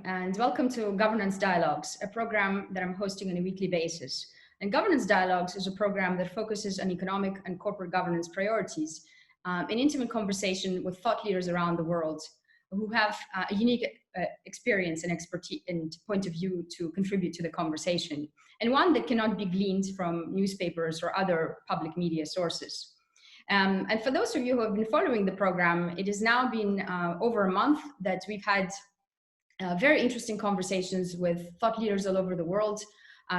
and welcome to Governance Dialogues, a program that I'm hosting on a weekly basis. And Governance Dialogues is a program that focuses on economic and corporate governance priorities in intimate conversation with thought leaders around the world who have a unique experience and expertise and point of view to contribute to the conversation, and one that cannot be gleaned from newspapers or other public media sources. And for those of you who have been following the program, it has now been over a month that we've had very interesting conversations with thought leaders all over the world,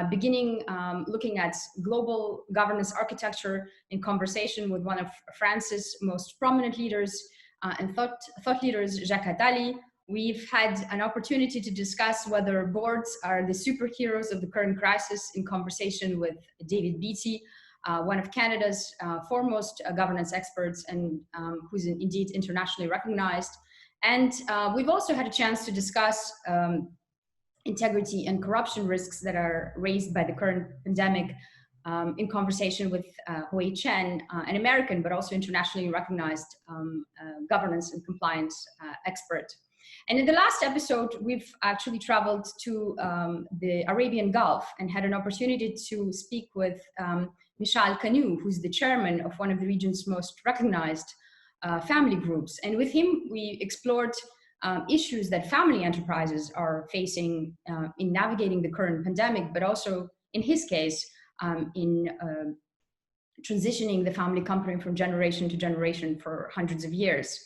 beginning looking at global governance architecture in conversation with one of France's most prominent leaders and thought leaders, Jacques Attali. We've had an opportunity to discuss whether boards are the superheroes of the current crisis in conversation with David Beattie, one of Canada's foremost governance experts and who's indeed internationally recognized. And we've also had a chance to discuss integrity and corruption risks that are raised by the current pandemic in conversation with Hui Chen, an American but also internationally recognized governance and compliance expert. And in the last episode, we've actually traveled to the Arabian Gulf and had an opportunity to speak with Michal Kanu, who's the chairman of one of the region's most recognized family groups. And with him, we explored issues that family enterprises are facing in navigating the current pandemic, but also, in his case, in transitioning the family company from generation to generation for hundreds of years.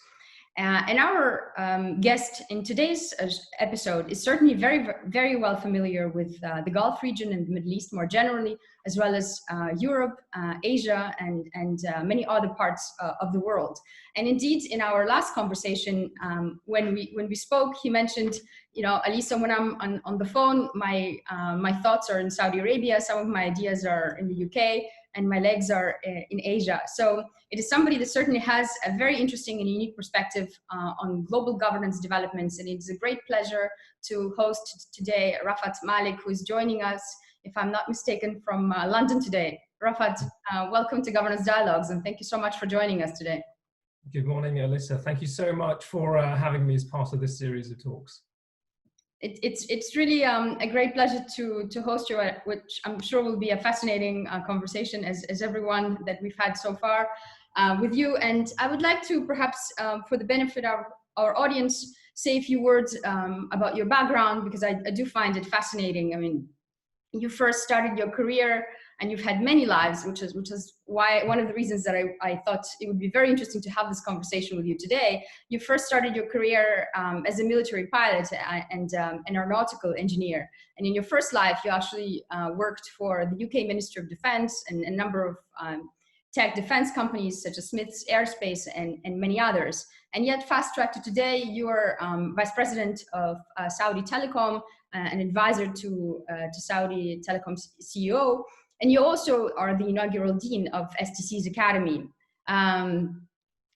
And our guest in today's episode is certainly very well familiar with the Gulf region and the Middle East more generally, as well as Europe, Asia, and many other parts of the world. And indeed, in our last conversation, when we spoke, he mentioned, you know, Alissa, when I'm on the phone, my thoughts are in Saudi Arabia, some of my ideas are in the UK, and my legs are in Asia. So it is somebody that certainly has a very interesting and unique perspective on global governance developments. And it's a great pleasure to host today Rafat Malik, who is joining us, if I'm not mistaken, from London today. Rafat, welcome to Governance Dialogues, and thank you so much for joining us today. Good morning, Alissa. Thank you so much for having me as part of this series of talks. It's really a great pleasure to host you, which I'm sure will be a fascinating conversation as everyone that we've had so far with you. And I would like to perhaps, for the benefit of our audience, say a few words about your background, because I do find it fascinating. I mean, you first started your career and you've had many lives, which is why one of the reasons that I thought it would be very interesting to have this conversation with you today. You first started your career as a military pilot and an aeronautical engineer. And in your first life, you actually worked for the UK Ministry of Defence and a number of tech defense companies such as Smiths Aerospace and many others. And yet fast track to today, you are vice president of Saudi Telecom, an advisor to Saudi Telecom's CEO. And you also are the inaugural dean of STC's Academy.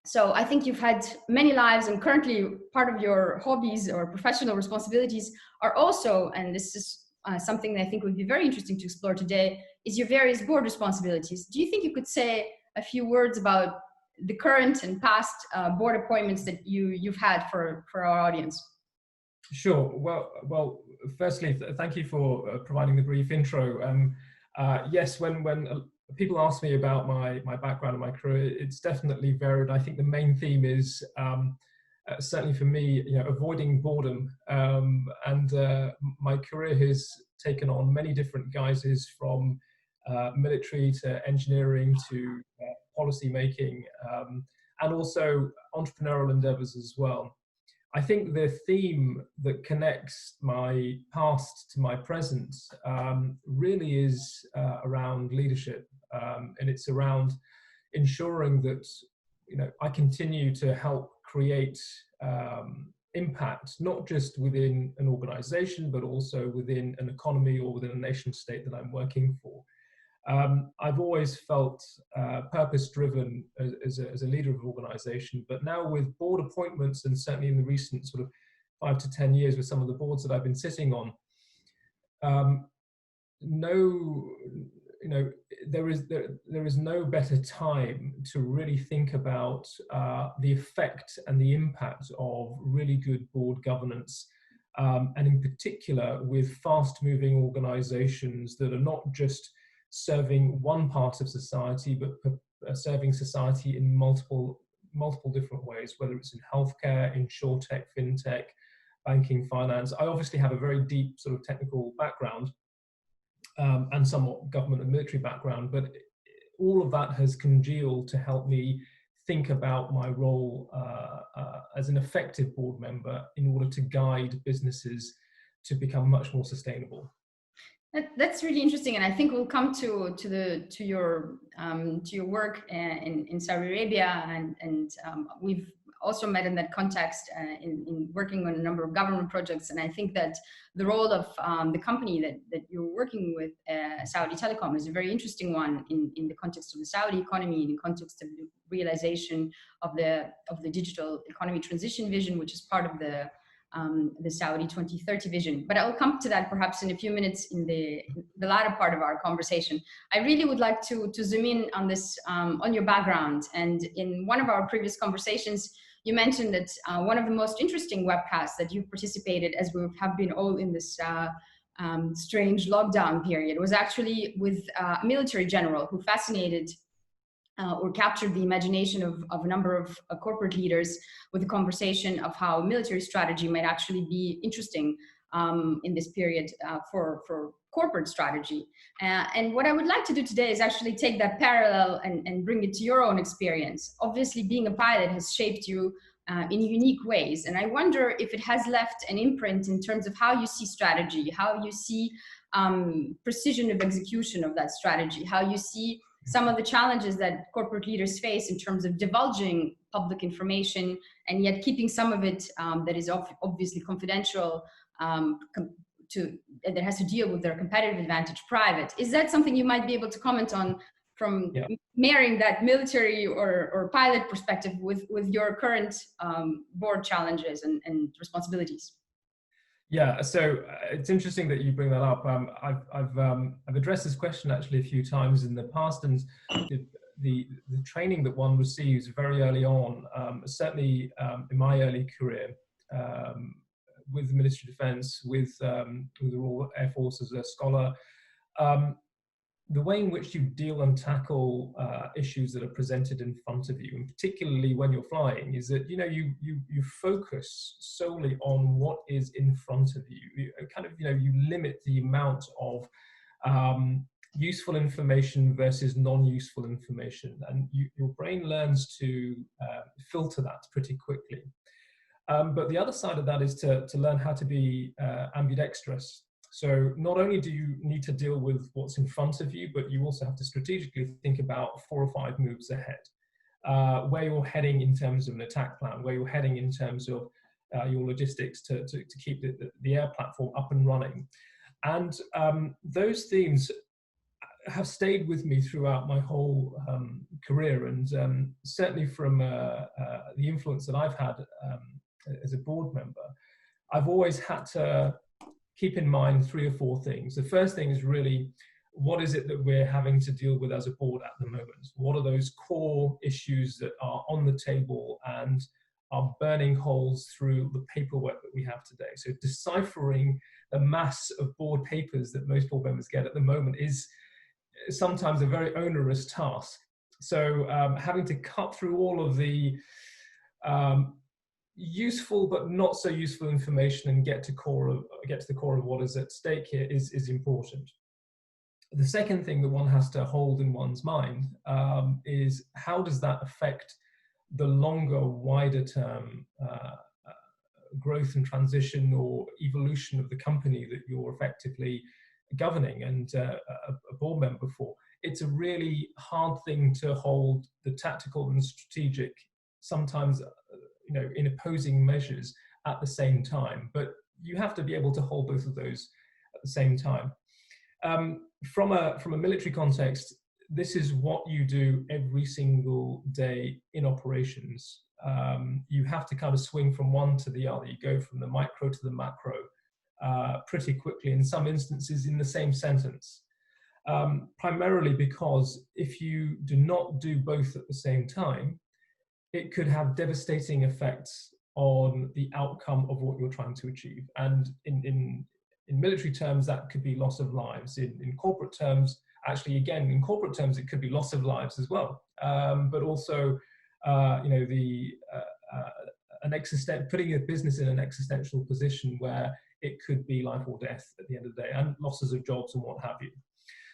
So I think you've had many lives, and currently part of your hobbies or professional responsibilities are also, and this is something that I think would be very interesting to explore today, is your various board responsibilities. Do you think you could say a few words about the current and past board appointments that you've had for our audience? Sure. Well, firstly, thank you for providing the brief intro. Yes, when people ask me about my background and my career, it's definitely varied. I think the main theme is certainly for me, you know, avoiding boredom. And my career has taken on many different guises, from military to engineering to policy making, and also entrepreneurial endeavors as well. I think the theme that connects my past to my present really is around leadership, and it's around ensuring that, you know, I continue to help create impact, not just within an organization, but also within an economy or within a nation state that I'm working for. I've always felt purpose-driven as a leader of an organization, but now with board appointments, and certainly in the recent sort of 5 to 10 years with some of the boards that I've been sitting on, there is no better time to really think about the effect and the impact of really good board governance and in particular with fast-moving organizations that are not just serving one part of society, but serving society in multiple different ways, whether it's in healthcare, insurtech, fintech, banking, finance. I obviously have a very deep sort of technical background and somewhat government and military background, but all of that has congealed to help me think about my role as an effective board member in order to guide businesses to become much more sustainable. That's really interesting, and I think we'll come to your work in Saudi Arabia, and we've also met in that context in working on a number of government projects. And I think that the role of the company that you're working with, Saudi Telecom, is a very interesting one in the context of the Saudi economy, in the context of the realization of the digital economy transition vision, which is part of the Saudi 2030 vision. But I'll come to that perhaps in a few minutes in the latter part of our conversation. I really would like to zoom in on this, on your background. And in one of our previous conversations, you mentioned that one of the most interesting webcasts that you participated, as we have been all in this strange lockdown period, was actually with a military general who fascinated or captured the imagination of a number of corporate leaders with a conversation of how military strategy might actually be interesting in this period for corporate strategy. And what I would like to do today is actually take that parallel and bring it to your own experience. Obviously, being a pilot has shaped you in unique ways. And I wonder if it has left an imprint in terms of how you see strategy, how you see precision of execution of that strategy, how you see some of the challenges that corporate leaders face in terms of divulging public information and yet keeping some of it that is obviously confidential that has to deal with their competitive advantage private. Is that something you might be able to comment on from marrying that military or pilot perspective with your current board challenges and responsibilities? Yeah, so it's interesting that you bring that up. I've addressed this question actually a few times in the past, and the training that one receives very early on, certainly in my early career, with the Ministry of Defence, with the Royal Air Force as a scholar, the way in which you deal and tackle issues that are presented in front of you, and particularly when you're flying, is that you focus solely on what is in front of you. You limit the amount of useful information versus non-useful information, and your brain learns to filter that pretty quickly. But the other side of that is to learn how to be ambidextrous. So not only do you need to deal with what's in front of you, but you also have to strategically think about 4 or 5 moves ahead, where you're heading in terms of an attack plan, where you're heading in terms of your logistics to keep the air platform up and running. And those themes have stayed with me throughout my whole career, and certainly from the influence that I've had as a board member, I've always had to keep in mind 3 or 4 things. The first thing is really, what is it that we're having to deal with as a board at the moment? What are those core issues that are on the table and are burning holes through the paperwork that we have today? So deciphering the mass of board papers that most board members get at the moment is sometimes a very onerous task. So having to cut through all of the useful but not so useful information and get to the core of what is at stake here is important. The second thing that one has to hold in one's mind is, how does that affect the longer, wider term growth and transition or evolution of the company that you're effectively governing and a board member for? It's a really hard thing to hold the tactical and strategic, sometimes in opposing measures at the same time, but you have to be able to hold both of those at the same time. From a military context, this is what you do every single day in operations. You have to kind of swing from one to the other. You go from the micro to the macro pretty quickly, in some instances in the same sentence, primarily because if you do not do both at the same time, it could have devastating effects on the outcome of what you're trying to achieve. And in military terms, that could be loss of lives. In corporate terms, actually, again, in corporate terms, it could be loss of lives as well. But also, putting a business in an existential position where it could be life or death at the end of the day, and losses of jobs and what have you.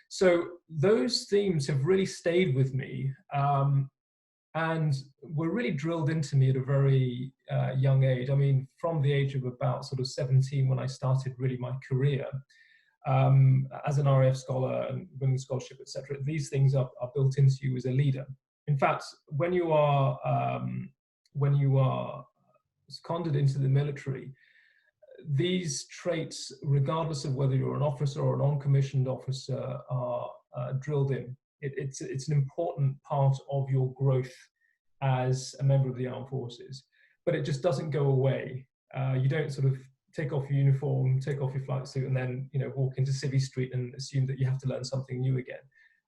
So those themes have really stayed with me, and were really drilled into me at a very young age. I mean, from the age of about sort of 17, when I started really my career as an RAF scholar and women's scholarship, etc. These things are built into you as a leader. In fact, when you are seconded into the military, these traits, regardless of whether you're an officer or a non-commissioned officer, are drilled in. It's an important part of your growth as a member of the armed forces, but it just doesn't go away. You don't sort of take off your uniform, take off your flight suit, and then walk into Civvy Street and assume that you have to learn something new again.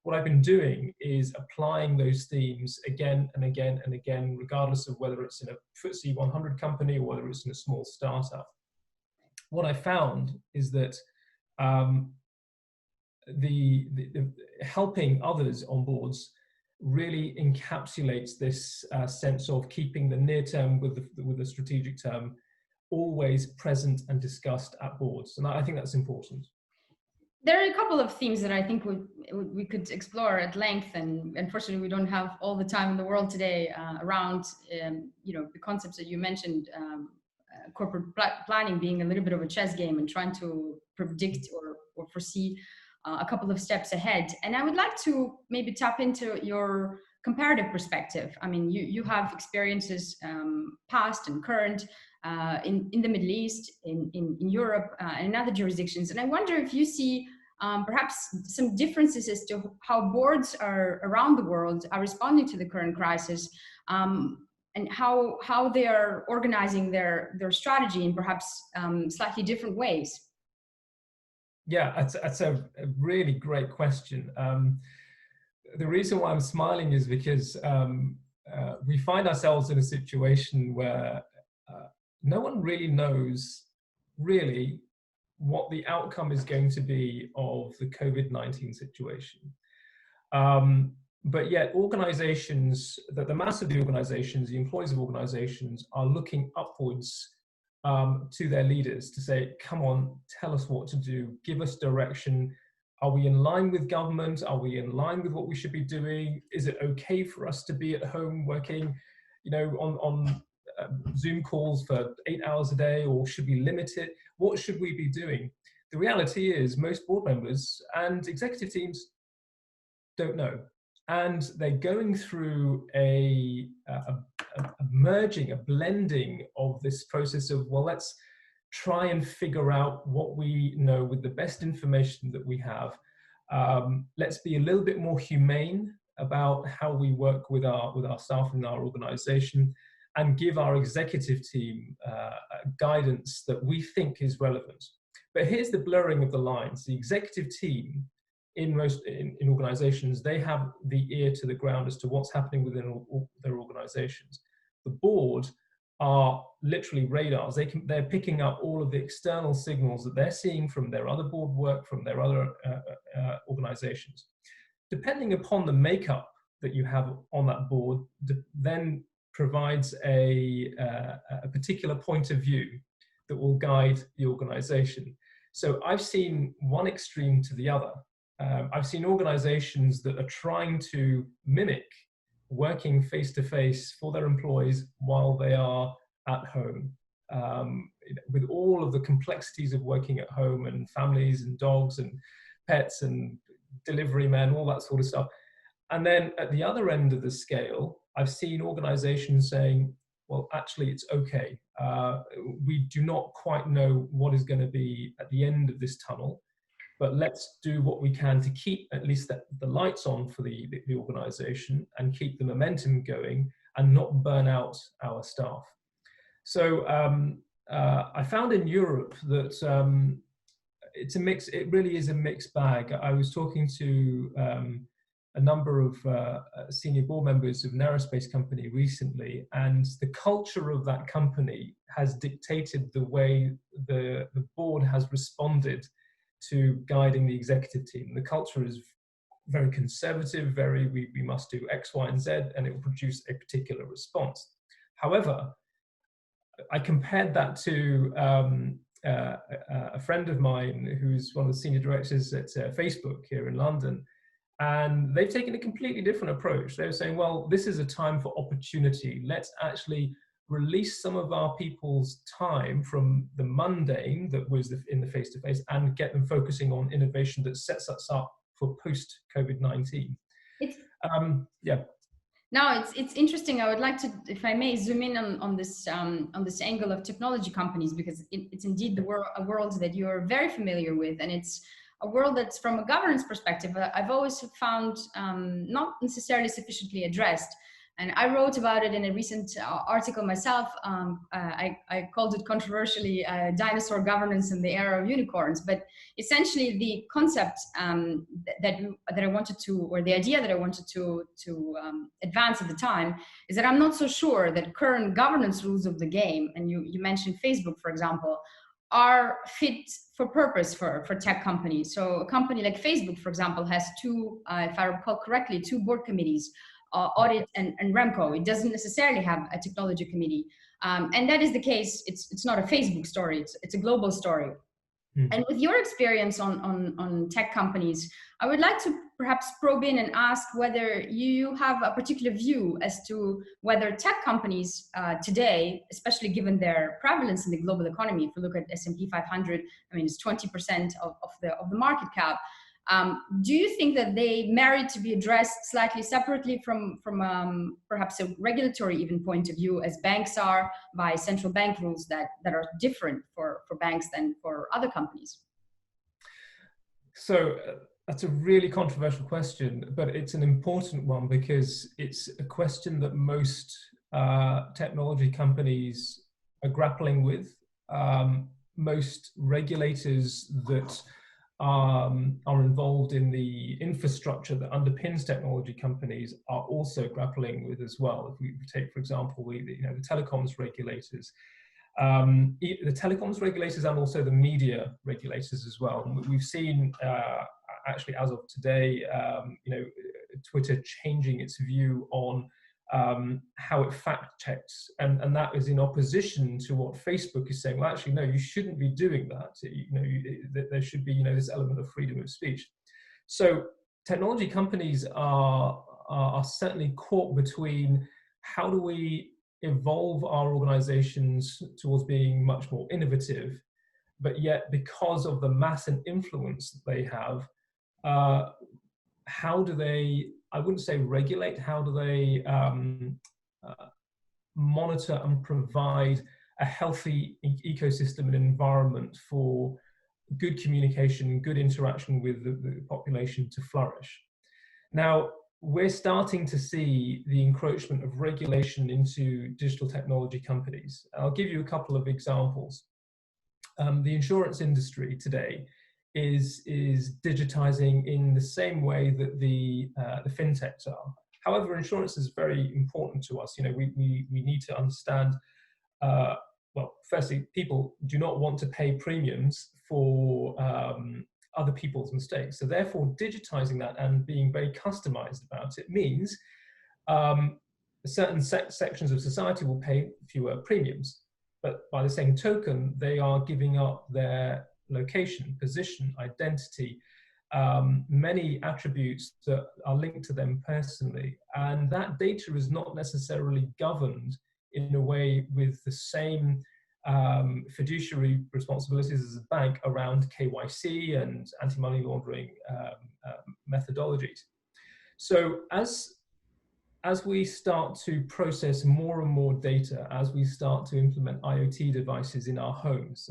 What I've been doing is applying those themes again and again and again, regardless of whether it's in a FTSE 100 company or whether it's in a small startup. What I found is that the helping others on boards really encapsulates this sense of keeping the near term with the strategic term always present and discussed at boards, and I think that's important. There are a couple of themes that I think we could explore at length, and unfortunately we don't have all the time in the world today around the concepts that you mentioned. Corporate planning being a little bit of a chess game and trying to predict or foresee a couple of steps ahead. And I would like to maybe tap into your comparative perspective. I mean, you have experiences past and current in the Middle East, in Europe, and in other jurisdictions. And I wonder if you see perhaps some differences as to how boards around the world are responding to the current crisis, and how they are organizing their strategy in perhaps slightly different ways. Yeah, that's a really great question. The reason why I'm smiling is because we find ourselves in a situation where no one really knows what the outcome is going to be of the COVID-19 situation. But yet organizations, the mass of the organizations, the employees of organizations are looking upwards to their leaders to say, come on, tell us what to do, give us direction. Are we in line with government? Are we in line with what we should be doing? Is it okay for us to be at home working, on Zoom calls for 8 hours a day, or should we limit it? What should we be doing? The reality is most board members and executive teams don't know. And they're going through a merging, a blending of this process of, well, let's try and figure out what we know with the best information that we have. Let's be a little bit more humane about how we work with our staff in our organization, and give our executive team guidance that we think is relevant. But here's the blurring of the lines. The executive team in organizations, they have the ear to the ground as to what's happening within their organizations. The board are literally radars. They're picking up all of the external signals that they're seeing from their other board work, from their other organizations. Depending upon the makeup that you have on that board, then provides a particular point of view that will guide the organization. So I've seen one extreme to the other. I've seen organizations that are trying to mimic working face-to-face for their employees while they are at home, with all of the complexities of working at home, and families and dogs and pets and delivery men, all that sort of stuff. And then at the other end of the scale, I've seen organizations saying, well, actually, it's okay. We do not quite know what is going to be at the end of this tunnel, but let's do what we can to keep at least the lights on for the organization and keep the momentum going and not burn out our staff. So I found in Europe that it's a mix. It really is a mixed bag. I was talking to a number of senior board members of an aerospace company recently, and the culture of that company has dictated the way the board has responded to guiding the executive team. The culture is very conservative, we must do X, Y, and Z, and it will produce a particular response. However, I compared that to a friend of mine who's one of the senior directors at Facebook here in London, and they've taken a completely different approach. They were saying, well, this is a time for opportunity. Let's actually release some of our people's time from the mundane that was in the face-to-face and get them focusing on innovation that sets us up for post-COVID-19. Yeah. Now it's interesting. I would like to, if I may, zoom in on this angle of technology companies, because it's indeed a world that you're very familiar with, and it's a world that's, from a governance perspective, I've always found not necessarily sufficiently addressed. And I wrote about it in a recent article myself. I called it controversially dinosaur governance in the era of unicorns. But essentially the concept that I wanted to, or the idea that I wanted to advance at the time, is that I'm not so sure that current governance rules of the game, and you mentioned Facebook, for example, are fit for purpose for tech companies. So a company like Facebook, for example, has two, if I recall correctly, two board committees, audit and Remco. It doesn't necessarily have a technology committee. And that is the case. It's not a Facebook story, it's a global story. And with your experience on tech companies, I would like to perhaps probe in and ask whether you have a particular view as to whether tech companies today, especially given their prevalence in the global economy, if you look at S&P 500, I mean, it's 20% of the market cap. Do you think that they merit to be addressed slightly separately from perhaps a regulatory even point of view, as banks are by central bank rules that are different for banks than for other companies? So that's a really controversial question, but it's an important one because it's a question that most technology companies are grappling with. Most regulators that are involved in the infrastructure that underpins technology companies are also grappling with as well. If we take, for example, the telecoms regulators, the telecoms regulators and also the media regulators as well. And we've seen actually, as of today, Twitter changing its view on how it fact checks, and that is in opposition to what Facebook is saying. Well, actually, no, you shouldn't be doing that. There should be, this element of freedom of speech. So technology companies are certainly caught between how do we evolve our organizations towards being much more innovative, but yet because of the mass and influence that they have, how do they, I wouldn't say regulate, how do they monitor and provide a healthy ecosystem and environment for good communication, good interaction with the population to flourish? Now, we're starting to see the encroachment of regulation into digital technology companies. I'll give you a couple of examples. The insurance industry today is digitizing in the same way that the fintechs are. However, insurance is very important to us. We need to understand, well, firstly, people do not want to pay premiums for other people's mistakes. So therefore, digitizing that and being very customized about it means certain sections of society will pay fewer premiums. But by the same token, they are giving up their location, position, identity, many attributes that are linked to them personally. And that data is not necessarily governed in a way with the same fiduciary responsibilities as a bank around KYC and anti-money laundering methodologies. So as we start to process more and more data, as we start to implement IoT devices in our homes,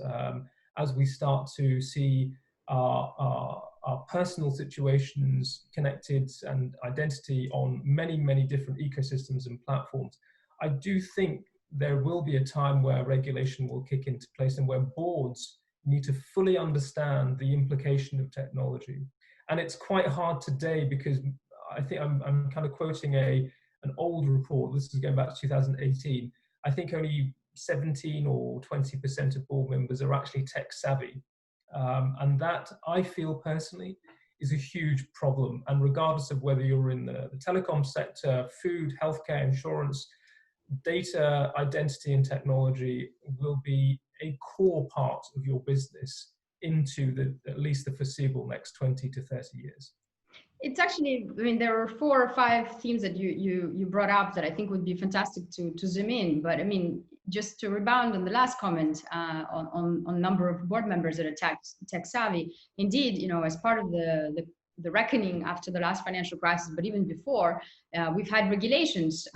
as we start to see our personal situations connected and identity on many, many different ecosystems and platforms, I do think there will be a time where regulation will kick into place and where boards need to fully understand the implication of technology. And it's quite hard today because I think I'm kind of quoting an old report. This is going back to 2018. I think only 17 or 20% of board members are actually tech savvy. And that, I feel personally, is a huge problem. And regardless of whether you're in the telecom sector, food, healthcare, insurance, data, identity, and technology will be a core part of your business into at least the foreseeable next 20 to 30 years. It's actually, I mean, there are 4 or 5 themes that you brought up that I think would be fantastic to zoom in. But I mean, just to rebound on the last comment on number of board members that are tech savvy. Indeed, you know, as part of the reckoning after the last financial crisis, but even before, we've had regulations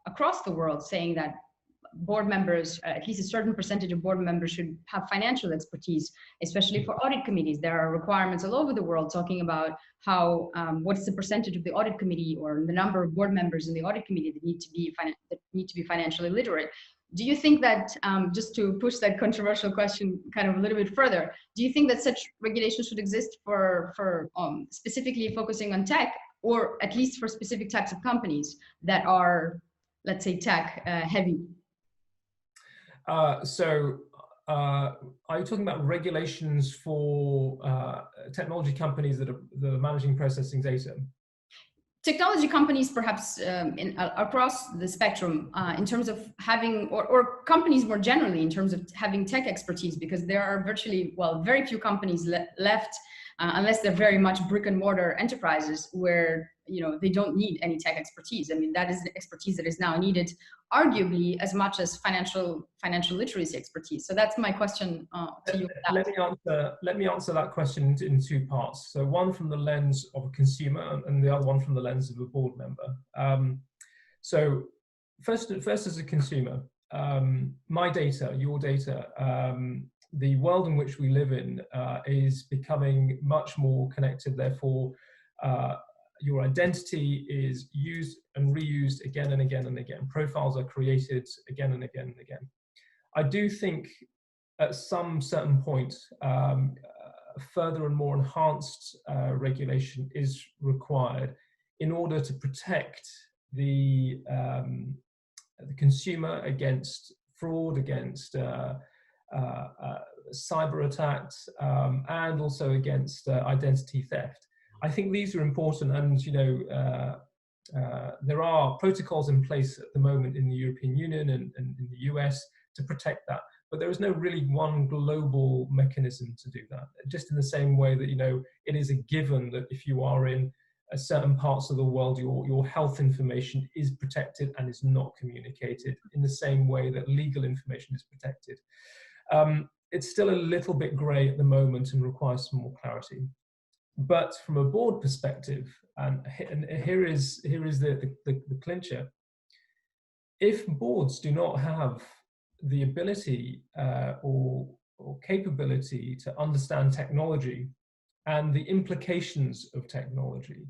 across the world saying that board members, at least a certain percentage of board members, should have financial expertise, especially for audit committees. There are requirements all over the world talking about how what's the percentage of the audit committee or the number of board members in the audit committee that need to be financially literate. Do you think that, just to push that controversial question kind of a little bit further, do you think that such regulations should exist for specifically focusing on tech, or at least for specific types of companies that are, let's say, tech heavy? Are you talking about regulations for technology companies that are managing processing data? Technology companies, perhaps across the spectrum, in terms of having, or companies more generally, in terms of having tech expertise, because there are virtually, well, very few companies left, unless they're very much brick and mortar enterprises where, you know, they don't need any tech expertise. I mean, that is the expertise that is now needed, arguably as much as financial literacy expertise. So that's my question to you. Let me answer that question in 2 parts. So one from the lens of a consumer, and the other one from the lens of a board member. So first as a consumer, my data, your data, the world in which we live in is becoming much more connected. Therefore, your identity is used and reused again and again and again. Profiles are created again and again and again. I do think at some certain point, further and more enhanced regulation is required in order to protect the consumer against fraud, against cyber attacks, and also against identity theft. I think these are important, and you know, there are protocols in place at the moment in the European Union and in the US to protect that, but there is no really one global mechanism to do that. Just in the same way that, you know, it is a given that if you are in certain parts of the world, your health information is protected and is not communicated in the same way that legal information is protected. It's still a little bit grey at the moment and requires some more clarity. But from a board perspective, and here is the clincher, if boards do not have the ability or capability to understand technology and the implications of technology,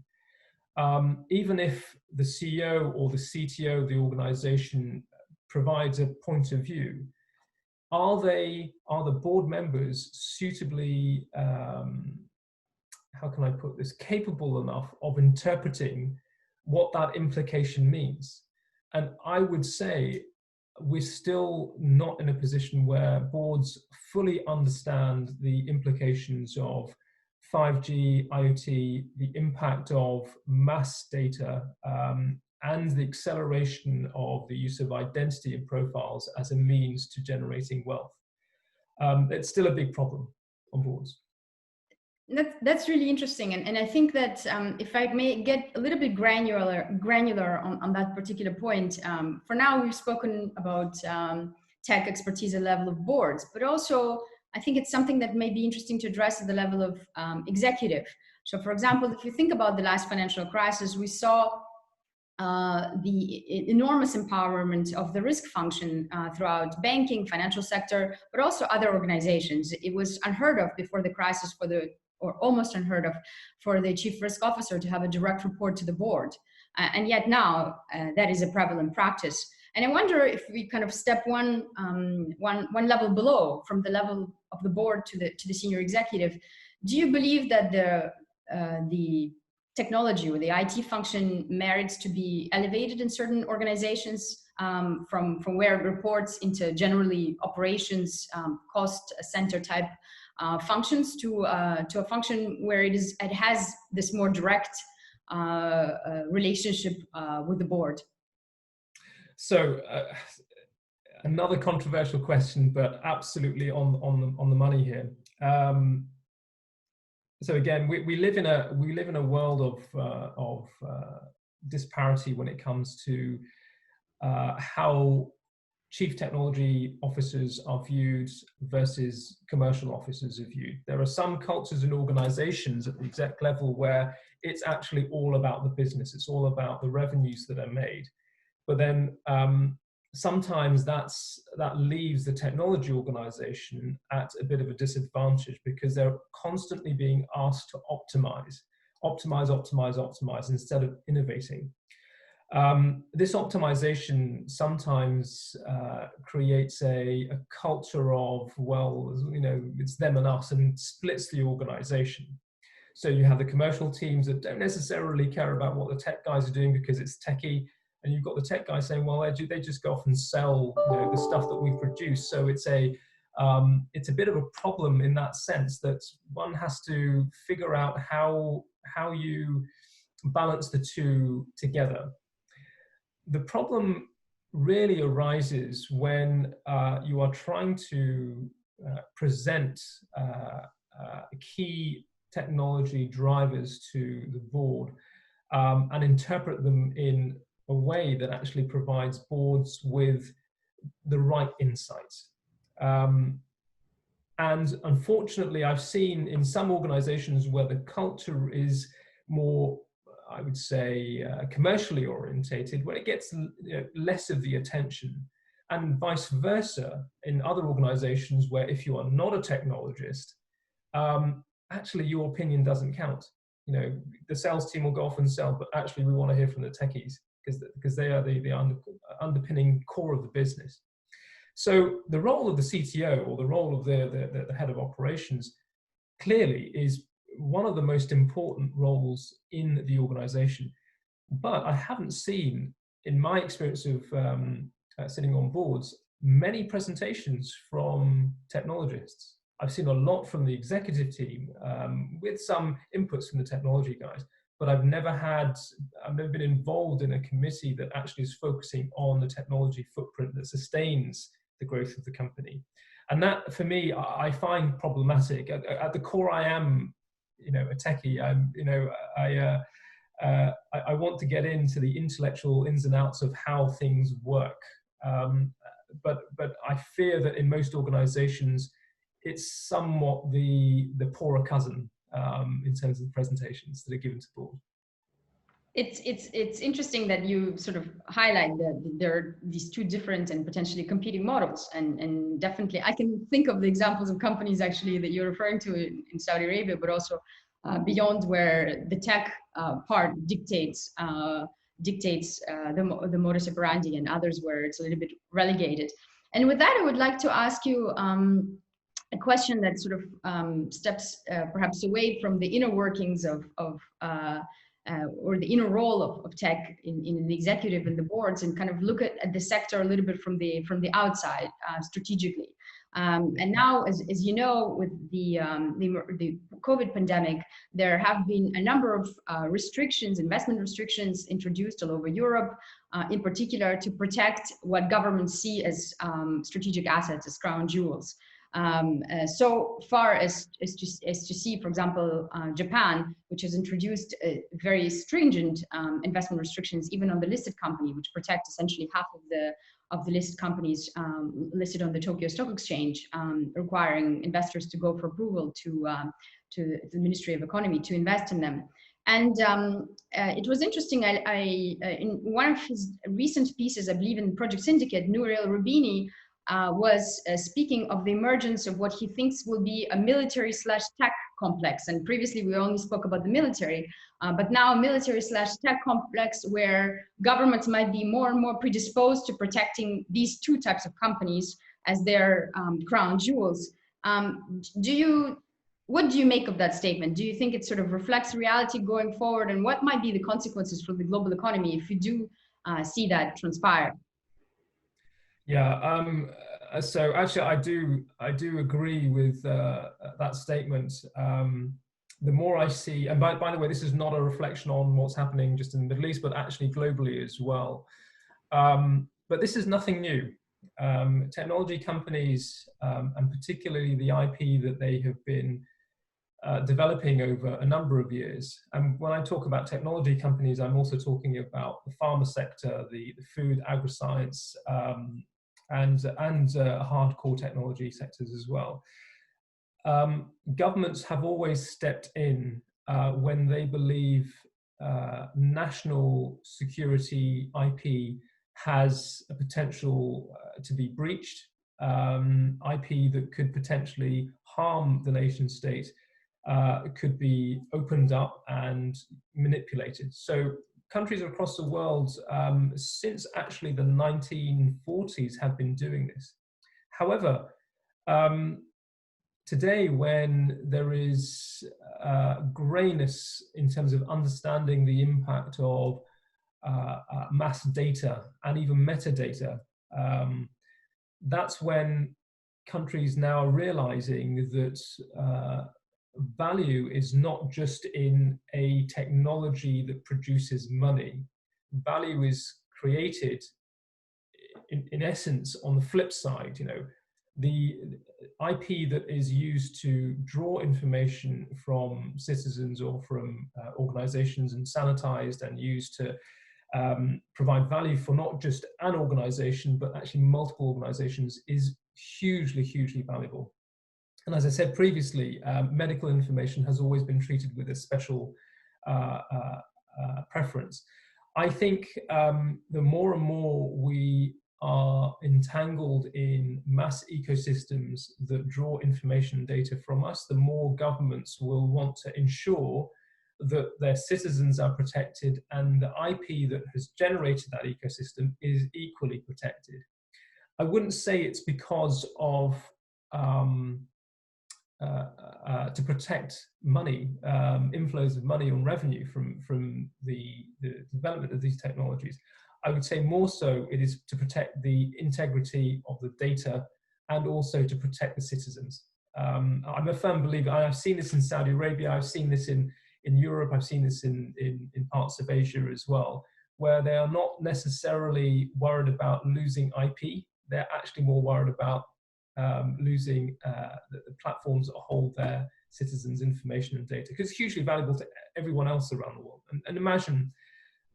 even if the CEO or the CTO of the organization provides a point of view, are the board members suitably, how can I put this, capable enough of interpreting what that implication means? And I would say we're still not in a position where boards fully understand the implications of 5G, IoT, the impact of mass data, and the acceleration of the use of identity and profiles as a means to generating wealth. It's still a big problem on boards. That's really interesting, and I think that if I may get a little bit granular on that particular point. For now, we've spoken about tech expertise at the level of boards, but also I think it's something that may be interesting to address at the level of executive. So, for example, if you think about the last financial crisis, we saw the enormous empowerment of the risk function throughout banking, financial sector, but also other organizations. It was unheard of before the crisis or almost unheard of for the chief risk officer to have a direct report to the board. And yet now that is a prevalent practice. And I wonder if we kind of step one level below, from the level of the board to the senior executive, do you believe that the technology or the IT function merits to be elevated in certain organizations, from where it reports into generally operations, cost center type functions to a function where it has this more direct relationship with the board. So another controversial question, but absolutely on the money here. So again, we live in a world of disparity when it comes to how chief technology officers are viewed versus commercial officers are viewed. There are some cultures and organizations at the exec level where it's actually all about the business. It's all about the revenues that are made. But then sometimes that leaves the technology organization at a bit of a disadvantage because they're constantly being asked to optimize instead of innovating. This optimization sometimes creates a culture of, well, it's them and us, and splits the organization. So you have the commercial teams that don't necessarily care about what the tech guys are doing because it's techie, and you've got the tech guys saying, well, they just go off and sell the stuff that we produce. So it's a bit of a problem in that sense that one has to figure out how you balance the two together. The problem really arises when you are trying to present key technology drivers to the board and interpret them in a way that actually provides boards with the right insights. And unfortunately, I've seen in some organizations where the culture is more, I would say, commercially orientated, where it gets less of the attention, and vice versa in other organizations where if you are not a technologist, actually your opinion doesn't count. The sales team will go off and sell, but actually we want to hear from the techies because they are the underpinning core of the business. So the role of the CTO, or the role of the head of operations, clearly is one of the most important roles in the organization. But I haven't seen, in my experience of sitting on boards, many presentations from technologists. I've seen a lot from the executive team, with some inputs from the technology guys, but I've never been involved in a committee that actually is focusing on the technology footprint that sustains the growth of the company. And that, for me, I find problematic. At the core, I am, a techie. I want to get into the intellectual ins and outs of how things work. But I fear that in most organizations, it's somewhat the poorer cousin in terms of the presentations that are given to the board. It's interesting that you sort of highlight that there are these two different and potentially competing models, and definitely I can think of the examples of companies actually that you're referring to in Saudi Arabia, but also beyond, where the tech part dictates the modus operandi, and others where it's a little bit relegated. And with that, I would like to ask you a question that sort of steps perhaps away from the inner workings or the inner role of tech in the executive and the boards, and kind of look at the sector a little bit from the outside strategically. And now, as you know, with the COVID pandemic, there have been a number of restrictions, investment restrictions introduced all over Europe, in particular to protect what governments see as strategic assets, as crown jewels. So far as to see, for example, Japan, which has introduced very stringent investment restrictions even on the listed company, which protect essentially half of the listed companies listed on the Tokyo Stock Exchange, requiring investors to go for approval to the Ministry of Economy to invest in them. And it was interesting, in one of his recent pieces, I believe in Project Syndicate, Nouriel Roubini was speaking of the emergence of what he thinks will be a military/tech complex. And previously we only spoke about the military, but now a military/tech complex where governments might be more and more predisposed to protecting these two types of companies as their crown jewels. what do you make of that statement? Do you think it sort of reflects reality going forward, and what might be the consequences for the global economy if you do see that transpire? Yeah, so actually I do agree with that statement. The more I see, and by the way, this is not a reflection on what's happening just in the Middle East, but actually globally as well. But this is nothing new. Technology companies, and particularly the IP that they have been developing over a number of years. And when I talk about technology companies, I'm also talking about the pharma sector, the food, agri-science, and hardcore technology sectors as well. Governments have always stepped in when they believe national security IP has a potential to be breached, IP that could potentially harm the nation state could be opened up and manipulated. So countries across the world, since actually the 1940s, have been doing this. However, today, when there is grayness in terms of understanding the impact of mass data and even metadata, that's when countries now are realizing that value is not just in a technology that produces money. Value is created in essence on the flip side. You know, the IP that is used to draw information from citizens or from organizations and sanitized and used to provide value for not just an organization, but actually multiple organizations is hugely, hugely valuable. And as I said previously, medical information has always been treated with a special preference. I think the more and more we are entangled in mass ecosystems that draw information and data from us, the more governments will want to ensure that their citizens are protected and the IP that has generated that ecosystem is equally protected. I wouldn't say it's because of to protect money, inflows of money and revenue from the development of these technologies. I would say more so it is to protect the integrity of the data and also to protect the citizens. I'm a firm believer, I've seen this in Saudi Arabia, I've seen this in Europe, I've seen this in parts of Asia as well, where they are not necessarily worried about losing IP, they're actually more worried about losing the platforms that hold their citizens' information and data, because it's hugely valuable to everyone else around the world. And imagine,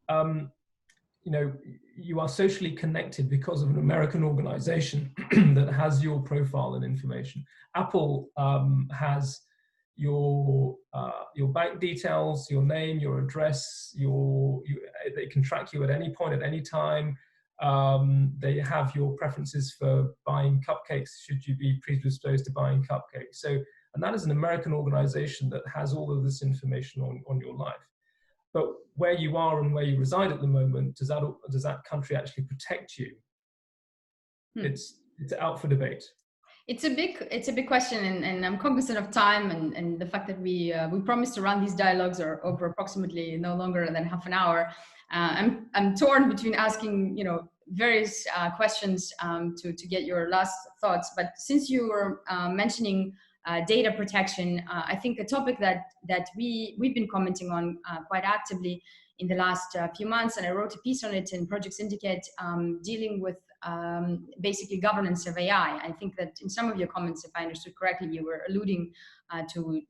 you know, you are socially connected because of an American organization that has your profile and information. Apple has your bank details, your name, your address, they can track you at any point, at any time. They have your preferences for buying cupcakes, should you be predisposed to buying cupcakes. So, and that is an American organization that has all of this information on your life. But where you are and where you reside at the moment, does that country actually protect you? It's out for debate. It's a big question, and I'm cognizant of time and the fact that we promised to run these dialogues are over approximately no longer than half an hour. I'm torn between asking, you know, various questions to get your last thoughts. But since you were mentioning data protection, I think a topic that we've been commenting on quite actively in the last few months, and I wrote a piece on it in Project Syndicate, dealing with basically governance of AI. I think that in some of your comments, if I understood correctly, you were alluding to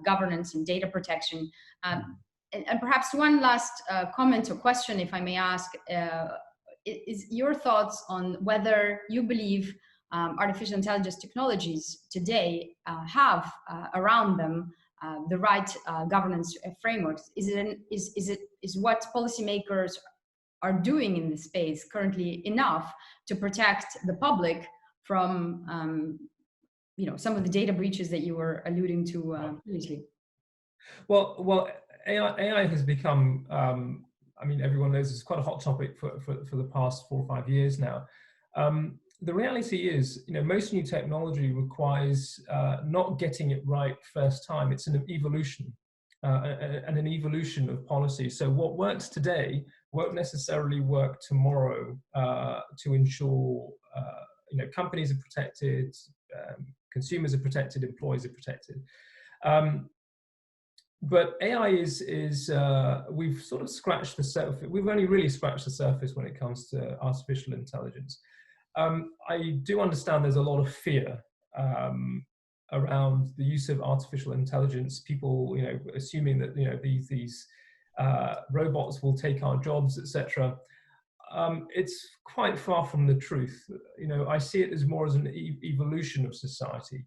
governance and data protection. And perhaps one last comment or question, if I may ask, is your thoughts on whether you believe artificial intelligence technologies today have around them the right governance frameworks? Is what policymakers are doing in this space currently enough to protect the public from you know, some of the data breaches that you were alluding to previously? Well, AI has become, I mean, everyone knows it's quite a hot topic for the past 4 or 5 years now. the reality is, most new technology requires not getting it right first time. It's an evolution and an evolution of policy. So what works today won't necessarily work tomorrow to ensure companies are protected, consumers are protected, employees are protected. But AI is we've sort of scratched the surface. We've only really scratched the surface when it comes to artificial intelligence. I do understand there's a lot of fear around the use of artificial intelligence. People, assuming that these robots will take our jobs, etc. It's quite far from the truth. I see it as more as an evolution of society.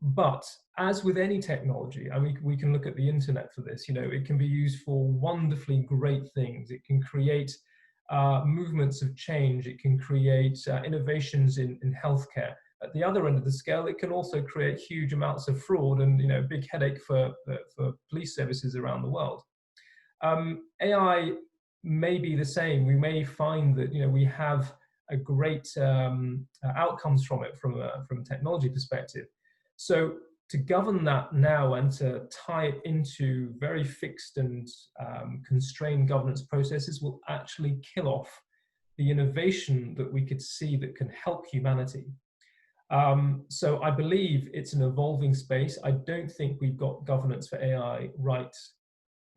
But as with any technology, I mean, we can look at the internet for this. It can be used for wonderfully great things. It can create movements of change. It can create innovations in healthcare. At the other end of the scale, it can also create huge amounts of fraud and a big headache for police services around the world. AI may be the same. We may find that we have a great outcomes from it from a technology perspective. So to govern that now and to tie it into very fixed and constrained governance processes will actually kill off the innovation that we could see that can help humanity. So I believe it's an evolving space. I don't think we've got governance for AI right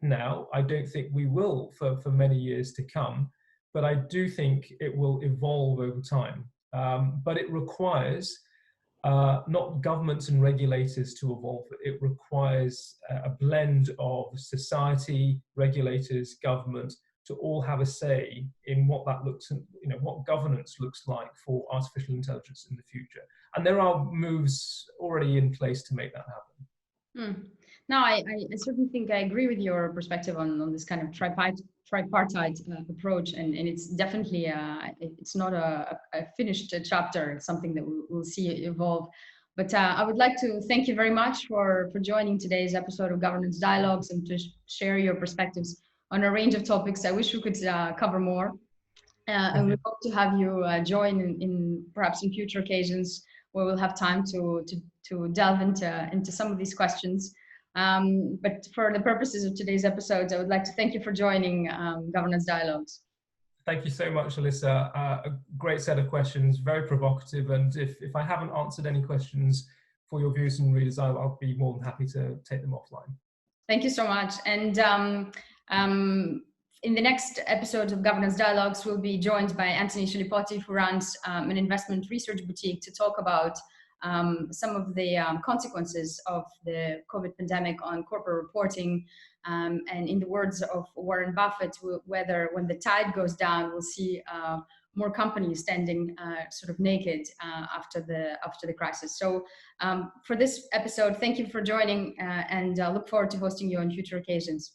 now. I don't think we will for many years to come, but I do think it will evolve over time. But it requires not governments and regulators to evolve. It requires a blend of society, regulators, government to all have a say in what that looks, what governance looks like for artificial intelligence in the future. And there are moves already in place to make that happen. No, I certainly think I agree with your perspective on this kind of tripartite approach, and it's definitely it's not a finished chapter. It's something that we'll see evolve. But I would like to thank you very much for joining today's episode of Governance Dialogues and to share your perspectives on a range of topics. I wish we could cover more, and we hope to have you join in perhaps in future occasions where we'll have time to delve into some of these questions. But for the purposes of today's episodes, I would like to thank you for joining Governance Dialogues. Thank you so much, Alissa. A great set of questions, very provocative. And if I haven't answered any questions for your viewers and readers, I'll be more than happy to take them offline. Thank you so much. And in the next episode of Governance Dialogues, we'll be joined by Anthony Shilipotti, who runs an investment research boutique, to talk about some of the consequences of the COVID pandemic on corporate reporting. And in the words of Warren Buffett, whether when the tide goes down, we'll see more companies standing sort of naked after the crisis. So for this episode, thank you for joining, and look forward to hosting you on future occasions.